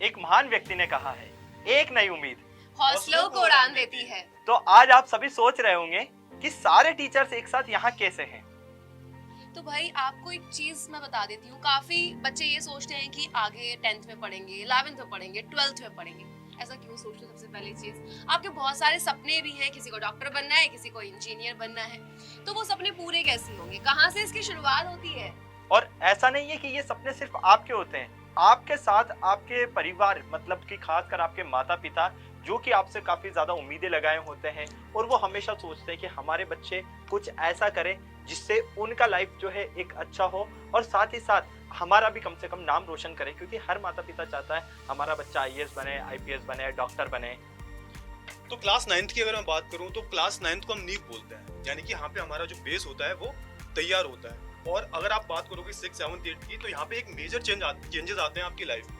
एक महान व्यक्ति ने कहा है, एक नई उम्मीद हौसलों को उड़ान देती है। तो आज आप सभी सोच रहे होंगे कि सारे टीचर्स एक साथ यहाँ कैसे हैं। तो भाई आपको एक चीज मैं बता देती हूँ, काफी बच्चे ये सोचते हैं कि आगे 10th में पढ़ेंगे, 11th में पढ़ेंगे, 12th में पढ़ेंगे। ऐसा क्यों सोचते हो? सबसे पहली चीज, आपके बहुत सारे सपने भी हैं, किसी को डॉक्टर बनना है, किसी को इंजीनियर बनना है, तो वो सपने पूरे कैसे होंगे? कहाँ से इसकी शुरुआत होती है? और ऐसा नहीं है कि ये सपने सिर्फ आपके होते हैं, आपके साथ आपके परिवार, मतलब कि खासकर आपके माता पिता जो कि आपसे काफी ज्यादा उम्मीदें लगाए होते हैं और वो हमेशा सोचते हैं कि हमारे बच्चे कुछ ऐसा करें जिससे उनका लाइफ जो है एक अच्छा हो और साथ ही साथ हमारा भी कम से कम नाम रोशन करे, क्योंकि हर माता पिता चाहता है हमारा बच्चा आईएएस बने, आईपीएस बने, डॉक्टर बने। तो क्लास 9th की अगर मैं बात करूं तो क्लास 9th को हम नींव बोलते हैं, यानी कि यहाँ पे हमारा जो बेस होता है वो तैयार होता है। और अगर आप बात करोगे 6, 7, 8 की, तो यहाँ पे एक मेजर चेंजेस आते हैं आपकी लाइफ में,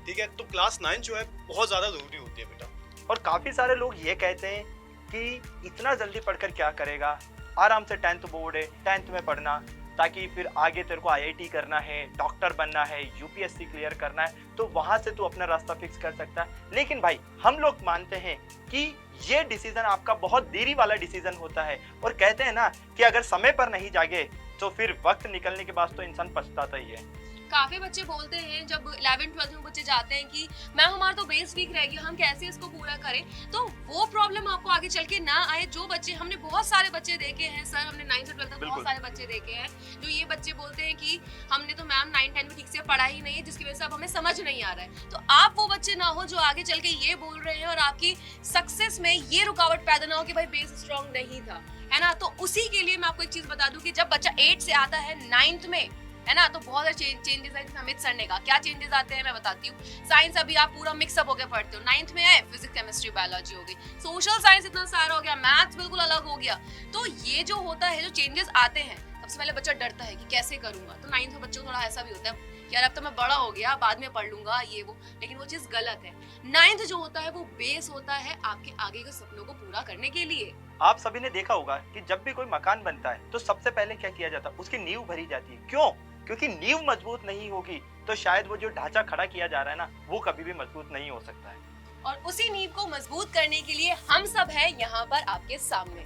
ठीक है। तो क्लास 9 जो है बहुत ज़्यादा ज़रूरी होती है बेटा। और काफी सारे लोग ये कहते हैं कि इतना जल्दी पढ़कर क्या करेगा, आराम से 10th बोर्ड है, 10th में पढ़ना, ताकि फिर आगे तेरे को आईआईटी करना है, डॉक्टर बनना है, यूपीएससी क्लियर करना है, तो वहां से तू अपना रास्ता फिक्स कर सकता है। लेकिन भाई हम लोग मानते हैं कि ये डिसीजन आपका बहुत देरी वाला डिसीजन होता है और कहते हैं ना कि अगर समय पर नहीं जागे तो फिर वक्त निकलने के बाद तो इंसान पछताता ही है। काफी बच्चे बोलते हैं जब 11th 12th में बच्चे जाते हैं कि मैम हमारा तो बेस वीक रह गया, हम कैसे इसको पूरा करें। तो वो प्रॉब्लम आपको आगे चल के ना आए। जो बच्चे, हमने बहुत सारे बच्चे देखे हैं सर, हमने 9th से 12th तक बहुत सारे बच्चे देखे हैं जो ये बच्चे बोलते हैं कि हमने तो मैम 9, 10 में ठीक से पढ़ा ही नहीं है, जिसकी वजह से अब हमें समझ नहीं आ रहा है। तो आप वो बच्चे ना हो जो आगे चल के ये बोल रहे हैं और आपकी सक्सेस में ये रुकावट पैदा ना हो कि भाई बेस स्ट्रॉन्ग नहीं था, है ना। तो उसी के लिए मैं आपको एक चीज बता दूं कि जब बच्चा 8 से आता है 9th में, है ना, तो बहुत सारे चेंजेस है अमित सर ने कहा। क्या चेंजेस आते हैं मैं बताती हूँ। साइंस अभी आप पूरा मिक्सअप होकर पढ़ते हो, 9th में है फिजिक्स केमिस्ट्री बायोलॉजी हो गई, सोशल साइंस इतना सारा हो गया, मैथ्स बिल्कुल अलग हो गया। तो ये जो होता है, जो चेंजेस आते हैं, सबसे पहले बच्चा डरता है कि कैसे करूंगा। तो 9th में बच्चों को थोड़ा ऐसा भी होता है यार अब तो मैं बड़ा हो गया, बाद में पढ़ लूंगा ये वो, लेकिन वो चीज गलत है। 9th जो होता है वो बेस होता है आपके आगे के सपनों को पूरा करने के लिए। आप सभी ने देखा होगा कि जब भी कोई मकान बनता है तो सबसे पहले क्या किया जाता है, उसकी नींव भरी जाती है। क्यों? क्योंकि नींव मजबूत नहीं होगी तो शायद वो जो ढांचा खड़ा किया जा रहा है ना, वो कभी भी मजबूत नहीं हो सकता है। और उसी नींव को मजबूत करने के लिए हम सब हैं यहाँ पर आपके सामने।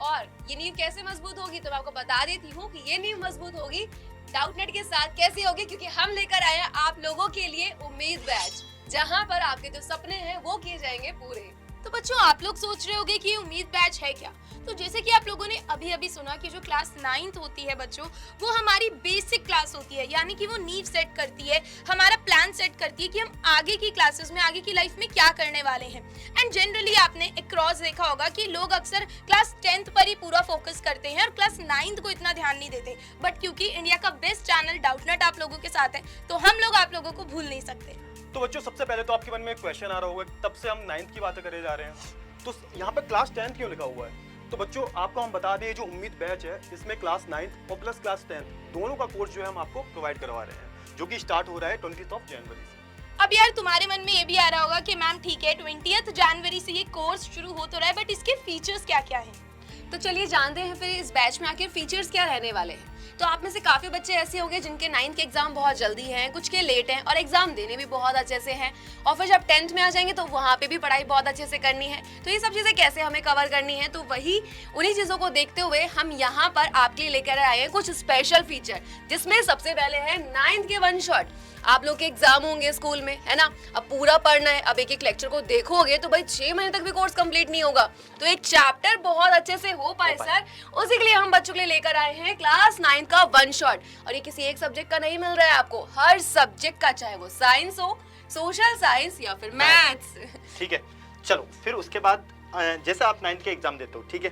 और ये नींव कैसे मजबूत होगी तो मैं आपको बता देती हूँ कि ये नींव मजबूत होगी डाउटनेट के साथ। कैसे होगी? क्योंकि हम लेकर आए हैं आप लोगों के लिए उम्मीद बैच, जहाँ पर आपके जो सपने हैं वो किए जाएंगे पूरे। तो बच्चों आप लोग सोच रहे होंगे कि ये उम्मीद बैच है क्या। तो जैसे कि आप लोगों ने अभी अभी सुना कि जो क्लास 9th होती है बच्चों, वो हमारी बेसिक क्लास होती है, यानी कि वो नींव सेट करती है, हमारा प्लान सेट करती है कि हम आगे की क्लासेस में, आगे की लाइफ में क्या करने वाले हैं। एंड जनरली आपने एक क्रॉस देखा होगा कि लोग अक्सर क्लास 10th पर ही पूरा फोकस करते हैं और क्लास 9th को इतना ध्यान नहीं देते। बट क्योंकि इंडिया का बेस्ट चैनल डाउटनेट आप लोगों के साथ है, तो हम लोग आप लोगों को भूल नहीं सकते। तो बच्चों सबसे पहले तो आपके मन में एक क्वेश्चन आ रहा होगा, तब से हम 9th की बातें करे जा रहे हैं तो यहाँ पे क्लास 10th क्यों लिखा हुआ है। तो बच्चों आपको हम बता दें, जो उम्मीद बैच है इसमें क्लास 9th और प्लस क्लास 10th दोनों का कोर्स जो है हम आपको प्रोवाइड करवा रहे हैं, जो कि स्टार्ट हो रहा है 20th जनवरी से। अब यार तुम्हारे मन में ये भी आ रहा होगा कि मैम ठीक है 20th जनवरी से ये कोर्स शुरू हो तो रहा है, बट इसके फीचर्स क्या क्या हैं? तो चलिए जानते हैं फिर इस बैच में आखिर फीचर्स क्या रहने वाले हैं। तो आप में से काफी बच्चे ऐसे होंगे जिनके 9th के एग्जाम बहुत जल्दी हैं, कुछ के लेट हैं और एग्जाम देने भी बहुत अच्छे से हैं, और फिर जब 10th में आ जाएंगे तो वहाँ पे भी पढ़ाई बहुत अच्छे से करनी है। तो ये सब चीजें कैसे हमें कवर करनी है, तो वही उन्हीं चीजों को देखते हुए हम यहाँ पर आपके लिए लेकर आए हैं कुछ स्पेशल फीचर, जिसमें सबसे पहले है 9th के वन शॉट। आप लोग के एग्जाम होंगे स्कूल में, है ना, अब पूरा पढ़ना है, अब एक एक लेक्चर को देखोगे तो भाई 6 महीने तक भी कोर्स कंप्लीट नहीं होगा। तो एक चैप्टर बहुत अच्छे से हो पाए सर, उसी के लिए हम बच्चों के लिए लेकर आए हैं क्लास 9 का वन शॉट। और ये किसी एक सब्जेक्ट का नहीं मिल रहा है आपको, हर सब्जेक्ट का, चाहे वो साइंस हो, सोशल साइंस या फिर मैथ्स। ठीक है, चलो फिर उसके बाद जैसे आप 9th के एग्जाम देते हो, ठीक है,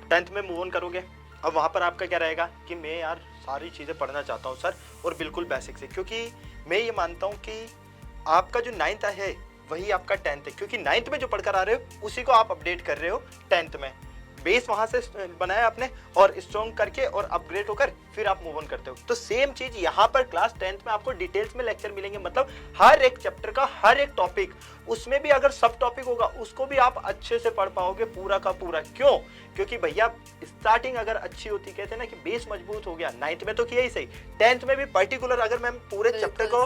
10th में मूव ऑन करोगे। अब वहाँ पर आपका क्या रहेगा कि मैं यार सारी चीज़ें पढ़ना चाहता हूँ सर, और बिल्कुल बेसिक से, क्योंकि मैं ये मानता हूँ कि आपका जो 9th है वही आपका 10th है, क्योंकि 9th में जो पढ़कर आ रहे हो उसी को आप अपडेट कर रहे हो 10th में। बेस वहां से बनाया आपने और स्ट्रॉन्ग करके और अपग्रेड होकर फिर आप मूव ऑन करते हो। तो सेम चीज यहाँ पर क्लास 10th में आपको डिटेल्स में लेक्चर मिलेंगे, मतलब हर एक चैप्टर का हर एक टॉपिक, उसमें भी अगर सब टॉपिक होगा उसको भी आप अच्छे से पढ़ पाओगे पूरा का पूरा। क्यों? क्योंकि भैया स्टार्टिंग अगर अच्छी होती, कहते हैं ना कि बेस मजबूत हो गया, 9th में तो किया ही सही, 10th में भी पर्टिकुलर अगर मैम पूरे चैप्टर को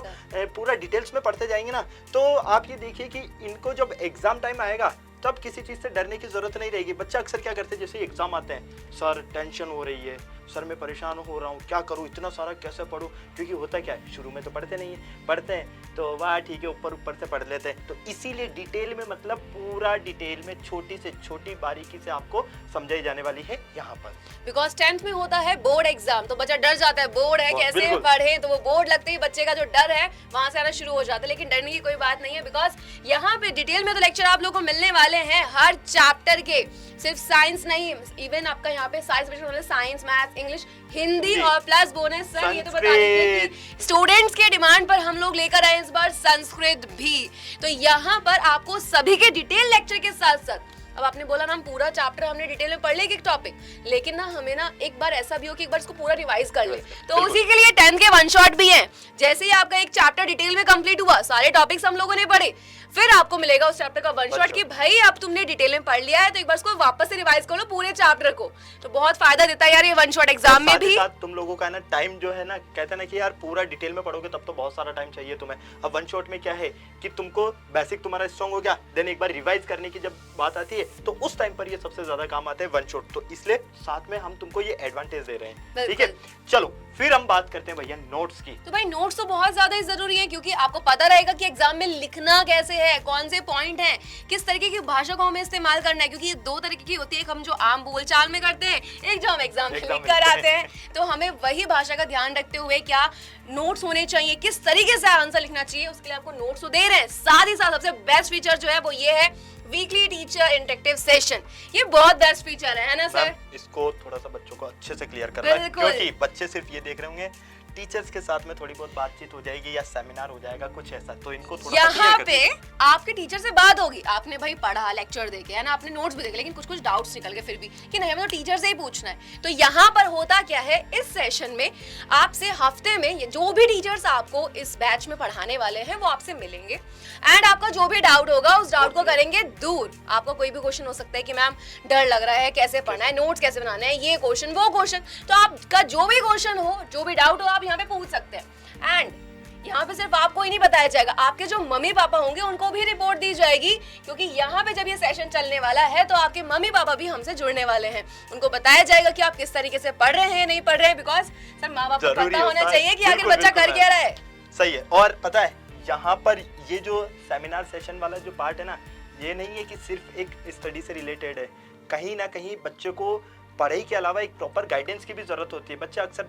पूरा डिटेल्स में पढ़ते जाएंगे ना, तो आप ये देखिए कि इनको जब एग्जाम टाइम आएगा तब किसी चीज से डरने की जरूरत नहीं रहेगी। बच्चा अक्सर क्या करते हैं, जैसे एग्जाम आते हैं, सर टेंशन हो रही है, सर मैं परेशान हो रहा हूँ, क्या करूँ, इतना सारा कैसे पढूं? क्योंकि होता क्या है, शुरू में तो पढ़ते नहीं है, पढ़ते हैं तो वाह ठीक है ऊपर ऊपर से पढ़ लेते हैं। तो इसीलिए डिटेल में, मतलब पूरा डिटेल में छोटी से छोटी बारीकी से आपको समझाई जाने वाली है यहाँ पर। बिकॉज 10th में होता है बोर्ड एग्जाम, तो बच्चा डर जाता है, बोर्ड है कैसे बिल्कुल। पढ़े, तो वो बोर्ड लगते ही बच्चे का जो डर है वहां से आना शुरू हो जाता है। लेकिन डरने की कोई बात नहीं है, बिकॉज यहाँ पे डिटेल में तो लेक्चर आप लोगों को मिलने वाले हैं हर चैप्टर के। सिर्फ साइंस नहीं, इवन आपका यहाँ पे साइंस, मैथ्स, इंग्लिश, हिंदी और प्लस बोनस सर ये तो बता दीजिए कि स्टूडेंट्स के डिमांड पर हम लोग लेकर आए इस बार संस्कृत भी। तो यहाँ पर आपको सभी के डिटेल लेक्चर के साथ साथ, अब आपने बोला ना हम पूरा चैप्टर हमने डिटेल में पढ़ ले एक टॉपिक, लेकिन ना हमें ना एक बार ऐसा भी हो कि एक बार इसको पूरा रिवाइज कर ले, तो उसी के लिए 10th के वन शॉट भी हैं। जैसे ही आपका एक चैप्टर डिटेल में कंप्लीट हुआ, सारे टॉपिक्स हम लोगों ने पढ़े, फिर आपको मिलेगा उस चैप्टर का वन शॉट कि भाई अब तुमने डिटेल में पढ़ लिया है तो एक बार इसको वापस से रिवाइज कर लो पूरे चैप्टर को। तो बहुत फायदा देता है यार ये वन शॉट एग्जाम में भी। साथ तुम लोगों का ना टाइम जो है ना, कहते हैं ना कि यार पूरा डिटेल में पढ़ोगे तब तो बहुत सारा टाइम चाहिए तुम्हें। अब वन शॉट में क्या है कि तुमको बेसिक तुम्हारा स्ट्रॉन्ग हो गया, देन एक बार रिवाइज करने की जब बात आती है तो उस टाइम पर ये सबसे ज्यादा काम आते हैं वन शॉट। तो इसलिए साथ में हम तुमको ये एडवांटेज दे रहे हैं, ठीक है। चलो फिर हम बात करते हैं भैया नोट्स की। तो भाई नोट्स तो बहुत ज्यादा ही जरूरी है, क्योंकि आपको पता रहेगा कि एग्जाम में लिखना कैसे है, कौन से पॉइंट हैं, किस तरीके की भाषा को हमें इस्तेमाल करना है। क्योंकि ये दो तरीके की होती है, एक हम जो आम बोलचाल में करते हैं, एक जो हम एग्जाम में लिख कर आते हैं। तो हमें वही भाषा का ध्यान रखते हुए क्या नोट्स होने चाहिए, किस तरीके से आंसर लिखना चाहिए, उसके लिए आपको नोट्स तो दे रहे हैं। साथ ही साथ सबसे बेस्ट फीचर जो है वो ये है वीकली टीचर इंटरेक्टिव सेशन। ये बहुत बेस्ट फीचर है ना सर? इसको थोड़ा सा बच्चों को अच्छे से क्लियर करना है, क्योंकि बच्चे सिर्फ ये देख रहे होंगे टीचर्स के साथ में थोड़ी बहुत बातचीत हो जाएगी या सेमिनार हो जाएगा कुछ ऐसा, तो इनको थोड़ा यहाँ पे आपके टीचर से बात होगी, आपने भाई पढ़ा लेक्चर देखे है ना, आपने नोट्स भी देखे, लेकिन कुछ कुछ डाउट्स निकल गए फिर भी कि नहीं हमें तो टीचर से ही पूछना है। तो यहाँ पर होता क्या है, इस सेशन में आपसे हफ्ते में जो भी टीचर्स आपको इस बैच में पढ़ाने वाले हैं वो आपसे मिलेंगे एंड आपका जो भी डाउट होगा उस डाउट को करेंगे दूर। आपका कोई भी क्वेश्चन हो सकता है कि मैम डर लग रहा है, कैसे पढ़ना है, नोट्स कैसे बनाना है, ये क्वेश्चन वो क्वेश्चन, तो आपका जो भी क्वेश्चन हो, जो भी डाउट हो, आप यहाँ पे पूछ सकते हैं। एंड यहाँ पे सिर्फ आपको ही नहीं बताया जाएगा, आपके जो मम्मी पापा होंगे उनको भी रिपोर्ट दी जाएगी, क्योंकि यहाँ पे जब ये सेशन चलने वाला है तो आपके मम्मी पापा भी हमसे जुड़ने वाले हैं। उनको बताया जाएगा कि आप किस तरीके से पढ़ रहे हैं, नहीं पढ़ रहे हैं, बिकॉज सर माँ बाप को पता होना चाहिए कि आखिर बच्चा कर क्या रहा है। सही है। और पता है यहाँ पर ये जो सेमिनार सेशन वाला जो पार्ट है ना, ये नहीं है कि सिर्फ एक स्टडी से रिलेटेड है, कहीं ना कहीं बच्चे को पढ़ाई के अलावा एक प्रॉपर गाइडेंस की भी जरूरत होती है। बच्चे अक्सर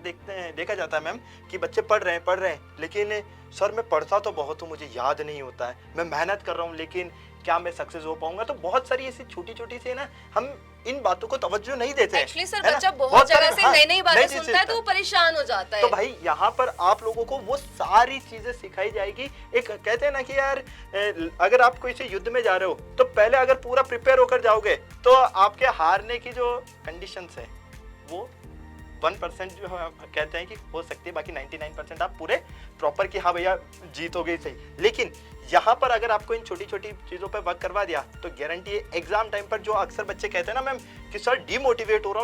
देखा जाता है मैम कि बच्चे पढ़ रहे हैं, लेकिन सर मैं पढ़ता तो बहुत हूँ, मुझे याद नहीं होता है, मैं मेहनत कर रहा हूँ, लेकिन क्या मैं सक्सेस हो पाऊंगा? तो बहुत सारी ऐसी छोटी छोटी सी ना हम इन बातों को तवज्जो नहीं देते। एक्चुअली सर बच्चा बहुत जगह से नई नई बातें सुनता है तो वो परेशान हो जाता है। तो भाई यहाँ पर आप लोगों को वो सारी चीजें सिखाई जाएगी। एक कहते हैं ना कि यार अगर आप कोई से युद्ध में जा रहे हो तो पहले अगर पूरा प्रिपेयर होकर जाओगे तो आपके हारने की जो कंडीशंस है वो 1% जो कहते हैं कि हो सकती है, बाकी 99% आप पूरे प्रॉपर कि हाँ भैया जीतोगे सही। लेकिन यहाँ पर अगर आपको इन छोटी छोटी चीजों पर वर्क करवा दिया तो गारंटी है एग्जाम टाइम पर जो अक्सर बच्चे कहते हैं ना मैम कि सर डिमोटिवेट हो रहा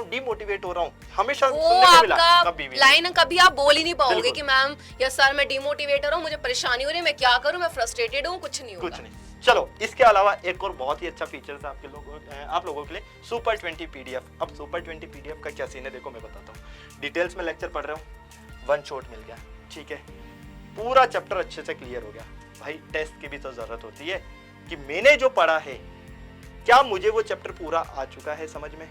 हूँ, हमेशा सुनने को मिला, कभी भी लाइन कभी आप बोल ही नहीं पाओगे कि मैम या सर मैं डिमोटिवेट हो रहा हूँ, मुझे परेशानी हो रही है, मैं क्या करूँ, मैं फ्रस्ट्रेटेड हूँ, कुछ नहीं होगा। चलो इसके अलावा एक और बहुत ही अच्छा फीचर है आप लोगों के लिए, सुपर 20 पीडीएफ। अब सुपर 20 पीडीएफ का क्या सीन है देखो मैं बताता हूँ। डिटेल्स में लेक्चर पढ़ रहे हो, वन शॉट मिल गया, ठीक है, पूरा चैप्टर अच्छे से क्लियर हो गया। भाई टेस्ट की भी तो जरूरत होती है कि मैंने जो पढ़ा है क्या मुझे वो चैप्टर पूरा आ चुका है समझ में,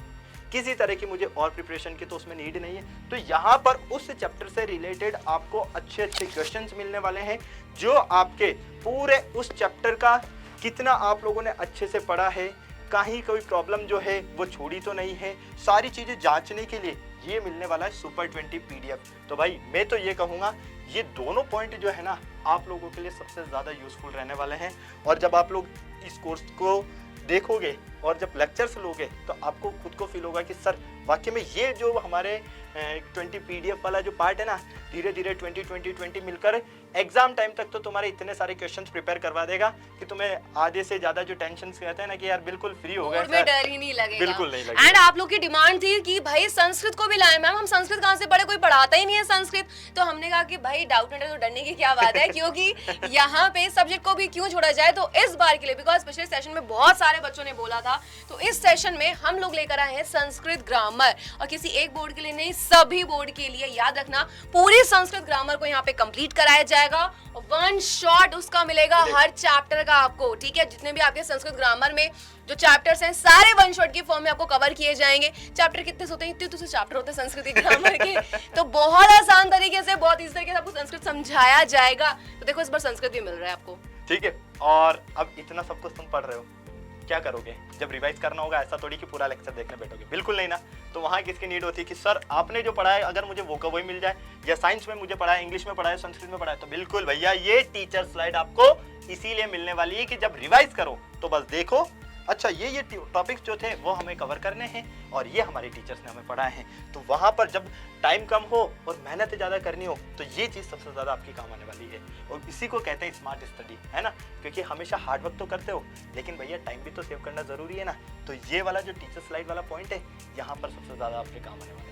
किसी तरह की मुझे और प्रिपरेशन की तो उसमें नीड नहीं है। तो यहाँ पर उस चैप्टर से रिलेटेड आपको अच्छे अच्छे क्वेश्चंस मिलने वाले हैं जो आपके पूरे उस चैप्टर का कितना आप लोगों ने अच्छे से पढ़ा है, कहीं कोई प्रॉब्लम जो है वो छोड़ी तो नहीं है, सारी चीजें जांचने के लिए ये मिलने वाला है सुपर 20 पीडीएफ। तो भाई मैं तो ये कहूँगा ये दोनों पॉइंट जो है ना आप लोगों के लिए सबसे ज़्यादा यूजफुल रहने वाले हैं। और जब आप लोग इस कोर्स को देखोगे और जब लेक्चर्स लोगे तो आपको खुद को फील होगा कि सर वाकई में ये जो हमारे 20 पीडीएफ वाला जो पार्ट है ना, धीरे धीरे 20 मिलकर एग्जाम टाइम तक तो तुम्हारे इतने सारे क्वेश्चंस प्रिपेयर करवा देगा कि तुम्हें आधे से ज्यादा जो टेंशन कहते हैं ना कि यार बिल्कुल फ्री हो गए बोर्ड में डर ही नहीं लगेगा, बिल्कुल नहीं लगेगा। एंड आप लोग की डिमांड थी कि भाई संस्कृत को भी लाए मैम, हम संस्कृत कहाँ से पढ़े, कोई पढ़ाता ही नहीं है संस्कृत। तो हमने कहा कि भाई डाउट है तो डरने की क्या बात है, क्योंकि यहाँ पे सब्जेक्ट को भी क्यों छोड़ा जाए। तो इस बार के लिए, बिकॉज पिछले सेशन में बहुत सारे बच्चों ने बोला था, तो इस सेशन में हम लोग लेकर आए हैं संस्कृत ग्रामर, और किसी एक बोर्ड के लिए नहीं, सभी बोर्ड के लिए। याद रखना, पूरी संस्कृत ग्रामर को यहाँ पे कंप्लीट कराया जाएगा, वन शॉट उसका मिलेगा हर चैप्टर का आपको, ठीक है। जितने भी आपके संस्कृत ग्रामर में जो चैप्टर्स हैं सारे वन शॉट की फॉर्म में आपको कवर किए जाएंगे। चैप्टर कितने होते हैं, इतने तो चैप्टर होते हैं संस्कृत ग्रामर के, तो बहुत आसान तरीके से, बहुत इस तरीके से आपको संस्कृत समझाया जाएगा। तो देखो इस बार संस्कृत भी मिल रहा है आपको, ठीक है। और अब इतना सब कुछ तुम पढ़ रहे हो, क्या करोगे जब रिवाइज करना होगा? ऐसा थोड़ी कि पूरा लेक्चर देखने बैठोगे, बिल्कुल नहीं ना। तो वहाँ किसकी नीड होती है कि सर आपने जो पढ़ा है अगर मुझे वो का वही मिल जाए, या साइंस में मुझे पढ़ा है, इंग्लिश में पढ़ा है, संस्कृत में पढ़ा है, तो बिल्कुल भैया ये टीचर स्लाइड आपको इसीलिए मिलने वाली है कि जब रिवाइज करो तो बस देखो अच्छा ये टॉपिक्स जो थे वो हमें कवर करने हैं और ये हमारे टीचर्स ने हमें पढ़ाए हैं। तो वहाँ पर जब टाइम कम हो और मेहनत ज़्यादा करनी हो तो ये चीज़ सबसे ज़्यादा आपकी काम आने वाली है, और इसी को कहते हैं स्मार्ट स्टडी, है ना। क्योंकि हमेशा हार्ड वर्क तो करते हो लेकिन भैया टाइम भी तो सेव करना ज़रूरी है ना। तो ये वाला जो टीचर स्लाइड वाला पॉइंट है यहाँ पर सबसे ज़्यादा आपके काम आने वाला है।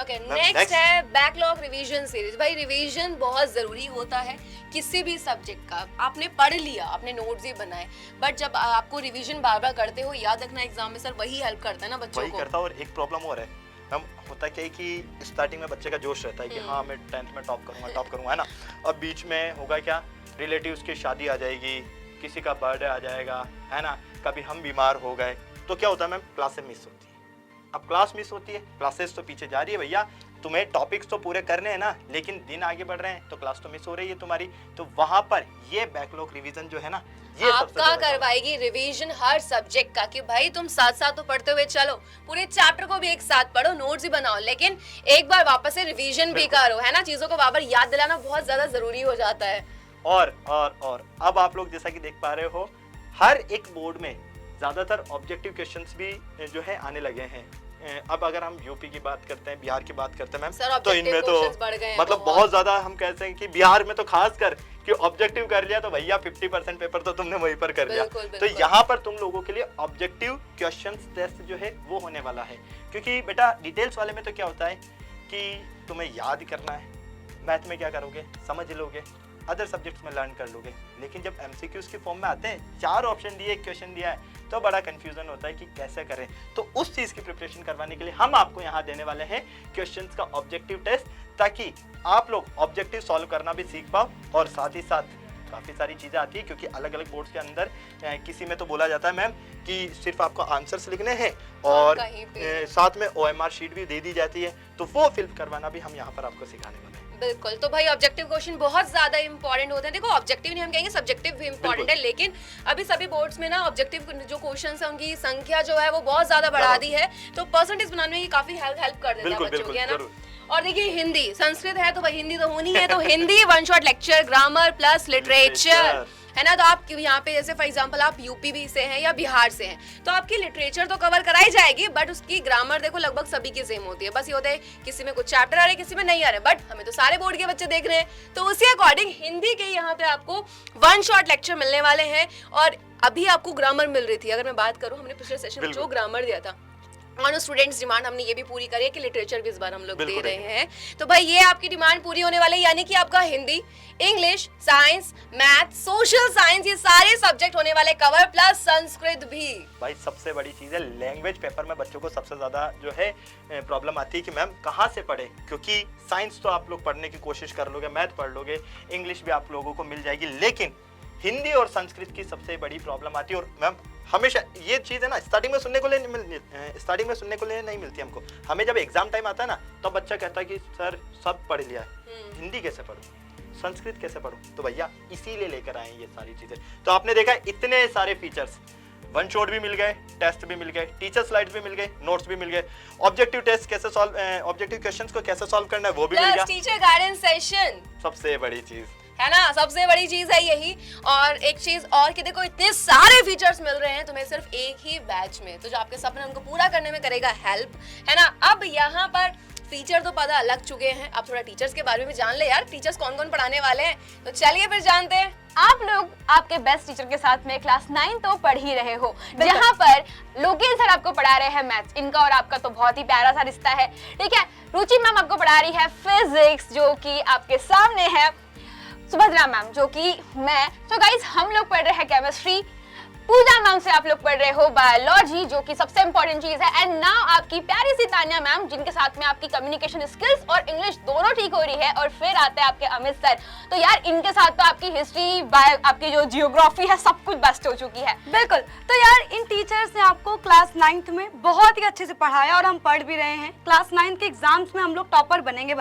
ओके, नेक्स्ट है बैकलॉग रिवीजन सीरीज। भाई रिवीजन बहुत जरूरी होता है किसी भी सब्जेक्ट का। आपने पढ़ लिया, आपने नोट्स भी बनाए, बट जब आपको रिवीजन बार बार करते हो, याद रखना एग्जाम में सर वही हेल्प करता है ना बच्चों वही को। करता है। और एक प्रॉब्लम और है मैम, होता क्या है कि स्टार्टिंग में बच्चे का जोश रहता है कि हाँ मैं 10th में टॉप करूंगा, है ना। अब बीच में होगा क्या, रिलेटिव्स की शादी आ जाएगी, किसी का बर्थडे आ जाएगा, है ना, कभी हम बीमार हो गए, तो क्या होता है मैम, क्लासेस मिस होती है। अब क्लास मिस होती है, क्लासेस तो पीछे जा रही है भैया, तुम्हें टॉपिक्स तो पूरे करने हैं ना, लेकिन दिन आगे बढ़ रहे हैं तो क्लास तो मिस हो रही है तुम्हारी। तो वहां पर ये बैकलॉग रिवीजन जो है ना, ये आपका करवाएगी रिवीजन हर सब्जेक्ट का, कि भाई तुम साथ साथ तो पढ़ते हुए चलो, पूरे चैप्टर को भी एक साथ पढ़ो, नोट्स भी बनाओ, लेकिन एक बार वापस से रिवीजन भी करो, है ना। चीजों को बार बार याद दिलाना बहुत ज्यादा जरूरी हो जाता है। और अब आप लोग जैसा कि देख पा रहे हो, हर एक बोर्ड में ज्यादातर ऑब्जेक्टिव क्वेश्चंस भी जो है आने लगे हैं। अब अगर हम यूपी की बात करते हैं, बिहार की बात करते हैं मैम, तो इनमें तो मतलब बहुत ज्यादा हम कहते हैं कि बिहार में तो खास कर कि ऑब्जेक्टिव कर लिया तो भैया 50% पेपर तो तुमने वहीं पर कर लिया। तो यहाँ पर तुम लोगों के लिए ऑब्जेक्टिव क्वेश्चंस टेस्ट जो है वो होने वाला है। क्योंकि बेटा डिटेल्स वाले में तो क्या होता है कि तुम्हें याद करना है, मैथ में क्या करोगे, समझ लोगे, अदर सब्जेक्ट्स में लर्न कर लोगे, लेकिन जब एमसीक्यूज के फॉर्म में आते हैं, 4 ऑप्शन दिए, एक क्वेश्चन दिया है, तो बड़ा कंफ्यूजन होता है कि कैसे करें। तो उस चीज की प्रिपरेशन करवाने के लिए हम आपको यहाँ देने वाले हैं क्वेश्चंस का ऑब्जेक्टिव टेस्ट, ताकि आप लोग ऑब्जेक्टिव सॉल्व करना भी सीख पाओ। और साथ ही साथ काफी सारी चीजें आती है, क्योंकि अलग अलग बोर्ड्स के अंदर किसी में तो बोला जाता है मैम कि सिर्फ आपको आंसर्स लिखने हैं और साथ में OMR शीट भी दे दी जाती है, तो वो फिल करवाना भी हम यहाँ पर आपको सिखाने वाले हैं। बिल्कुल। तो भाई ऑब्जेक्टिव क्वेश्चन बहुत ज्यादा इंपॉर्टेंट होते हैं। देखो ऑब्जेक्टिव नहीं हम कहेंगे, सब्जेक्टिव भी इंपॉर्टेंट है, लेकिन अभी सभी बोर्ड्स में ना ऑब्जेक्टिव जो क्वेश्चंस है उनकी संख्या जो है वो बहुत ज्यादा बढ़ा दी है, तो परसेंटेज बनाने में काफी हेल्प कर देता है बच्चों की, है ना। और देखिए हिंदी, संस्कृत है तो भाई हिंदी तो होनी है, तो Hindi one shot lecture, grammar plus literature, है ना। तो आप यहाँ पे जैसे फॉर एग्जांपल आप यूपी भी से हैं या बिहार से हैं, तो आपकी लिटरेचर तो कवर कराई जाएगी, बट उसकी ग्रामर देखो लगभग सभी की सेम होती है। बस ये होता है किसी में कुछ चैप्टर आ रहे, किसी में नहीं आ रहे, बट हमें तो सारे बोर्ड के बच्चे देख रहे हैं, तो उसी अकॉर्डिंग हिंदी के यहाँ पे आपको वन शॉट लेक्चर मिलने वाले हैं। और अभी आपको ग्रामर मिल रही थी, अगर मैं बात करूँ, हमने पिछले सेशन में जो ग्रामर दिया था, ऑन स्टूडेंट्स डिमांड हमने ये भी पूरी करी है कि लिटरेचर भी इस बार हम लोग दे रहे हैं। तो भाई ये आपकी डिमांड पूरी होने वाली है, यानी कि आपका Hindi, English, science, math, social science, ये सारे सब्जेक्ट होने वाले कवर, प्लस संस्कृत भी। भाई सबसे बड़ी चीज है, लैंग्वेज पेपर में बच्चों को सबसे ज्यादा जो है प्रॉब्लम आती है कि मैम कहाँ से पढ़े, क्योंकि साइंस तो आप लोग पढ़ने की कोशिश कर लोगे, मैथ पढ़ लोगे, इंग्लिश भी आप लोगों को मिल जाएगी, लेकिन हिंदी और संस्कृत की सबसे बड़ी प्रॉब्लम आती है। और मैम हमेशा ये चीज़ है ना, स्टार्टिंग में सुनने को लिए नहीं मिलती हमको। हमें जब एग्जाम टाइम आता है ना, तो बच्चा कहता है कि सर सब पढ़ लिया है, हिंदी कैसे पढूं, संस्कृत कैसे पढूं। तो भैया इसीलिए लेकर आए ये सारी चीजें। तो आपने देखा इतने सारे फीचर्स, वन शॉट भी मिल गए, टेस्ट भी मिल गए, टीचर स्लाइड्स भी मिल गए, नोट्स भी मिल गए, ऑब्जेक्टिव टेस्ट कैसे सॉल्व, ऑब्जेक्टिव क्वेश्चंस को कैसे सॉल्व करना है वो भी मिल गया, टीचर गाइडेंस सेशन, सबसे बड़ी चीज है ना, सबसे बड़ी चीज है यही। और एक चीज और कि देखो इतने सारे फीचर्स मिल रहे हैं तुम्हें सिर्फ एक ही बैच में, तो जो आपके सपने उनको पूरा करने में करेगा हेल्प, है ना। अब यहाँ पर फीचर तो पता लग चुके हैं, अब थोड़ा टीचर्स के बारे में जान ले यार, टीचर्स कौन कौन पढ़ाने वाले हैं, तो चलिए फिर जानते हैं। आप लोग आपके बेस्ट टीचर के साथ में क्लास 9 तो पढ़ ही रहे हो, जहाँ पर लोकेल सर आपको पढ़ा रहे हैं मैथ्स। इनका और आपका तो बहुत ही प्यारा सा रिश्ता है, ठीक है। रुचि मैम आपको पढ़ा रही है फिजिक्स, जो कि आपके सामने है सुभद्रा मैम, जो कि मैं। तो गाइस हम लोग पढ़ रहे हैं केमिस्ट्री। पूजा मैम से आप लोग पढ़ रहे हो बायोलॉजी, जो कि सबसे इंपॉर्टेंट चीज है। एंड नाउ आपकी प्यारी सी तान्या मैम, जिनके साथ में आपकी कम्युनिकेशन स्किल्स और इंग्लिश दोनों ठीक हो रही है। और फिर आते हैं आपके अमित सर, तो यार इनके साथ तो आपकी हिस्ट्री, आपकी जो जियोग्राफी है, सब कुछ बेस्ट हो चुकी है। बिल्कुल। तो यार इन टीचर्स ने आपको क्लास 9th में बहुत ही अच्छे से पढ़ाया और हम पढ़ भी रहे हैं। क्लास 9th के एग्जाम्स में हम लोग टॉपर बनेंगे।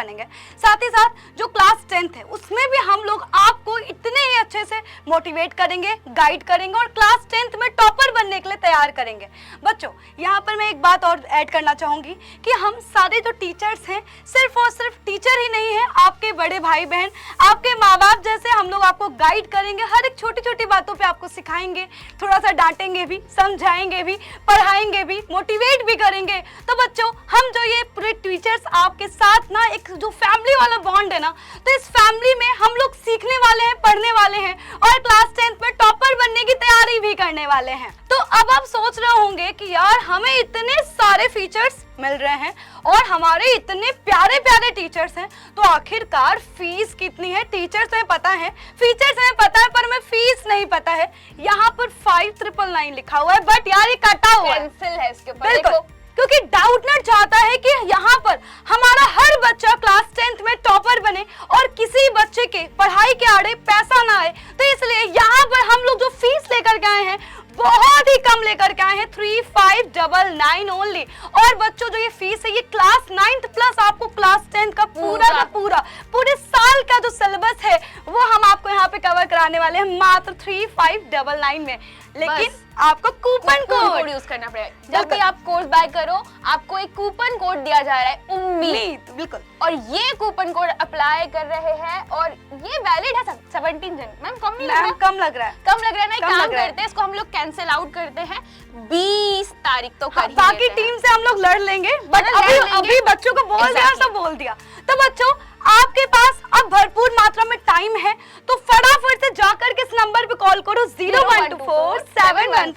साथ ही साथ जो क्लास 10th है उसमें भी हम लोग आपको इतने ही अच्छे से मोटिवेट करेंगे, गाइड करेंगे और क्लास 10th में टॉपर बनने के लिए तैयार करेंगे। बच्चों यहाँ पर मैं एक बात और ऐड करना चाहूंगी कि हम सारे जो टीचर्स हैं सिर्फ और सिर्फ टीचर ही नहीं है, आपके बड़े भाई बहन, आपके माँ बाप जैसे हम लोग आपको गाइड करेंगे, हर एक छोटी छोटी बातों पे आपको सिखाएंगे, थोड़ा सा डांटेंगे भी, समझाएंगे भी, पढ़ाएंगे भी, मोटिवेट भी करेंगे। तो बच्चों हम जो ये पूरे टीचर्स आपके साथ ना एक जो फैमिली वाला बॉन्ड है ना, तो इस फैमिली में हम लोग सीखने वाले हैं, पढ़ने वाले हैं और क्लास 10th में टॉपर बनने की तैयारी भी करने वाले हैं। तो अब आप सोच रहे होंगे कि यार हमें इतने सारे फीचर्स मिल रहे हैं और हमारे इतने प्यारे प्यारे टीचर्स हैं, तो आखिरकार फीस कितनी है? टीचर्स हमें पता है, फीचर्स हमें पता है, पर हमें फीस नहीं पता है। यहाँ पर 5999 लिखा हुआ है, बट यार ये कटा हुआ है, पेंसिल है इसके ऊपर। बिल्कुल, क्योंकि डाउटनट चाहता है कि यहाँ पर हमारा हर बच्चा क्लास 10th में टॉपर बने और किसी बच्चे के पढ़ाई के आड़े पैसा ना आए। तो इसलिए यहाँ पर हम लोग जो फीस लेकर के आए हैं बहुत ही कम लेकर के आए हैं, 3599 ओनली। और बच्चों जो ये फीस है ये क्लास 9th प्लस आपको क्लास 10th का पूरे साल का जो सिलेबस है वो हम आपको यहाँ पे कवर कराने वाले हैं मात्र 3599 में। लेकिन आपको कूपन कोड यूज करना पड़ेगा। जब भी आप कोर्स बाय करो आपको एक कूपन कोड दिया जा रहा है, उम्मीद। बिल्कुल। और ये कूपन कोड अप्लाई कर रहे हैं और ये वैलिड है 17 जन। मैम कम नहीं लग रहा? कम लग रहा है, कम लग रहा है ना? एक कम काम लग रहा है। करते हैं, इसको हम लोग कैंसिल आउट करते हैं, 20 तारीख तो कर ही बाकी लेते हैं। टीम से हम लोग लड़ लेंगे, बट लड़ लेंगे। अभी बच्चों को बोल दिया, Exactly. सब बोल दिया। तो बच्चों आपके पास अब भरपूर मात्रा में टाइम है, तो फटाफट से जाकर के इस नंबर पे कॉल करो 0124 715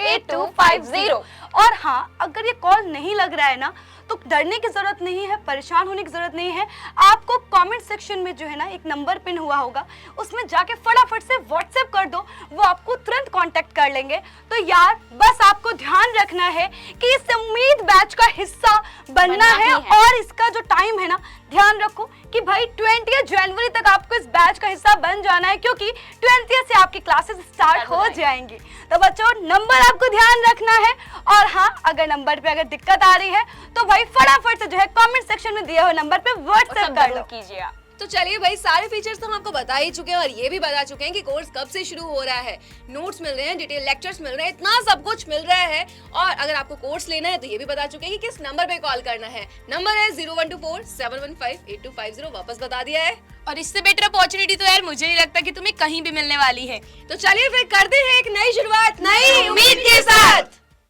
8250। और हाँ, अगर ये कॉल नहीं लग रहा है ना तो डरने की जरूरत नहीं है, परेशान होने की जरूरत नहीं है। आपको कमेंट सेक्शन में जो है ना एक नंबर पिन हुआ होगा, उसमें जाके फटाफट से व्हाट्सएप कर दो, वो आपको तुरंत कांटेक्ट कर लेंगे। तो यार बस आपको ध्यान रखना है कि इस उम्मीद बैच का हिस्सा बनना है। और इसका जो टाइम है ना, ध्यान रखो कि भाई 20 जनवरी तक आपको इस बैच का हिस्सा बन जाना है, क्योंकि 20 से आपकी क्लासेस स्टार्ट हो जाएंगी। तो बच्चों नंबर आपको ध्यान रखना है। और हाँ, अगर नंबर पे अगर दिक्कत आ रही है तो भाई फटाफट से जो है कमेंट सेक्शन में दिए हुए नंबर पे व्हाट्सएप कर लो। कीजिए आप। तो चलिए भाई, सारे फीचर्स तो हम आपको बता ही चुके हैं और ये भी बता चुके हैं कि कोर्स कब से शुरू हो रहा है, नोट्स मिल रहे हैं, डिटेल लेक्चर्स मिल रहे हैं, इतना सब कुछ मिल रहा है। और अगर आपको कोर्स लेना है तो ये भी बता चुके हैं कि किस नंबर पे कॉल करना है। नंबर है 0124 715 8250, वापस बता दिया है। और इससे बेटर अपॉर्चुनिटी तो यार मुझे नहीं लगता कि तुम्हें कहीं भी मिलने वाली है। तो चलिए फिर करते हैं एक नई शुरुआत नई उम्मीद के साथ।